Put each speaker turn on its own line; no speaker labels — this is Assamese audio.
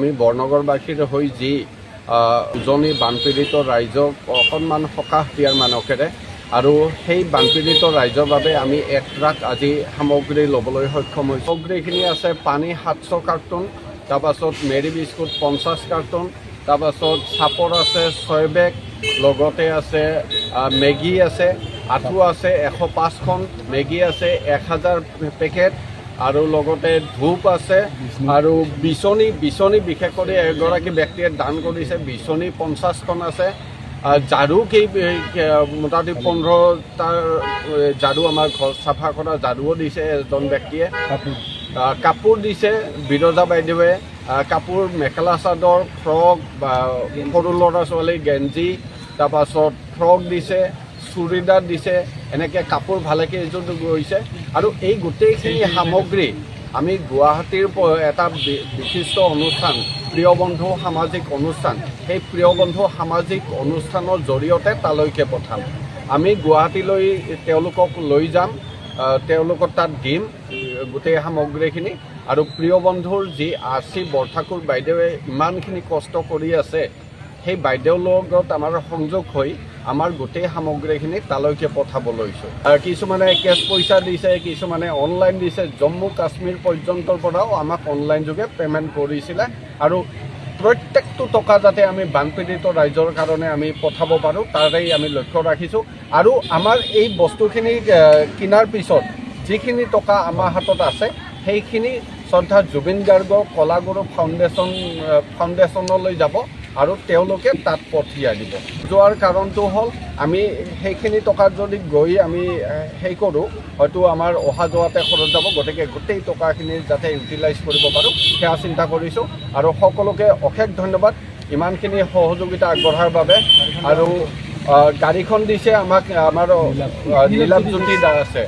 আমি বৰনগৰবাসীৰ হৈ যি উজনি বানপীড়িত ৰাইজক অকণমান সকাহ দিয়াৰ মানসেৰে আৰু সেই বানপীড়িত ৰাইজৰ বাবে আমি 1 ট্ৰাক আজি সামগ্ৰী ল'বলৈ সক্ষম হৈছোঁ। সামগ্ৰীখিনি আছে পানী 700 কাৰ্টুন, তাৰপাছত মেৰী বিস্কুট 50 কাৰ্টুন, তাৰপাছত চাপৰ আছে 6 বেগ, লগতে আছে মেগী আছে, আঁঠু আছে 105খন, মেগী আছে 1000 পেকেট আৰু লগতে ধূপ আছে আৰু বিচনী বিশেষ কৰি এগৰাকী ব্যক্তিয়ে দান কৰিছে। বিচনী 50খন আছে, ঝাৰু মোটামুটি 15টা ঝাৰু, আমাৰ ঘৰ চাফা কৰা ঝাৰুও দিছে এজন ব্যক্তিয়ে। কাপোৰ দিছে বিৰজা বাইদেৱে, কাপোৰ মেখেলা চাদৰ, ফ্ৰক বা সৰু ল'ৰা ছোৱালী গেঞ্জি, তাৰপাছত ফ্ৰক দিছে, চুৰিদাৰ দিছে, এনেকৈ কাপোৰ ভালেকেইযোৰ গৈছে। আৰু এই গোটেইখিনি সামগ্ৰী আমি গুৱাহাটীৰ এটা বিশিষ্ট অনুষ্ঠান প্ৰিয় বন্ধু সামাজিক অনুষ্ঠান, সেই প্ৰিয় বন্ধু সামাজিক অনুষ্ঠানৰ জৰিয়তে তালৈকে পঠাম। আমি গুৱাহাটীলৈ তেওঁলোকক লৈ যাম, তেওঁলোকক তাত দিম গোটেই সামগ্ৰীখিনি। আৰু প্ৰিয় বন্ধুৰ যি RC বৰঠাকুৰ বাইদেৱে ইমানখিনি কষ্ট কৰি আছে, সেই বাইদেউৰ লগত আমাৰ সংযোগ হৈ আমাৰ গোটেই সামগ্ৰীখিনি তালৈকে পঠাব লৈছোঁ। কিছুমানে কেছ পইচা দিছে, কিছুমানে অনলাইন দিছে। জম্মু কাশ্মীৰ পৰ্যন্তৰ পৰাও আমাক অনলাইন যোগে পে'মেণ্ট কৰিছিলে। আৰু প্ৰত্যেকটো টকা যাতে আমি বানপীড়িত ৰাইজৰ কাৰণে আমি পঠাব পাৰোঁ, তাৰেই আমি লক্ষ্য ৰাখিছোঁ। আৰু আমাৰ এই বস্তুখিনি কিনাৰ পিছত যিখিনি টকা আমাৰ হাতত আছে, সেইখিনি শ্ৰদ্ধা জুবিন গাৰ্গ কলাগুৰু ফাউণ্ডেশ্যনলৈ যাব আৰু তেওঁলোকে তাত পঠিয়াই দিব। যোৱাৰ কাৰণটো হ'ল আমি সেইখিনি টকাত যদি গৈ আমি কৰোঁ, হয়তো আমাৰ অহা যোৱাতে খৰচ যাব। গতিকে গোটেই টকাখিনি যাতে ইউটিলাইজ কৰিব পাৰোঁ, সেয়া চিন্তা কৰিছোঁ। আৰু সকলোকে অশেষ ধন্যবাদ ইমানখিনি সহযোগিতা আগবঢ়াৰ বাবে। আৰু গাড়ীখন দিছে আমাক আমাৰ নীলাভ জ্যোতি আছে।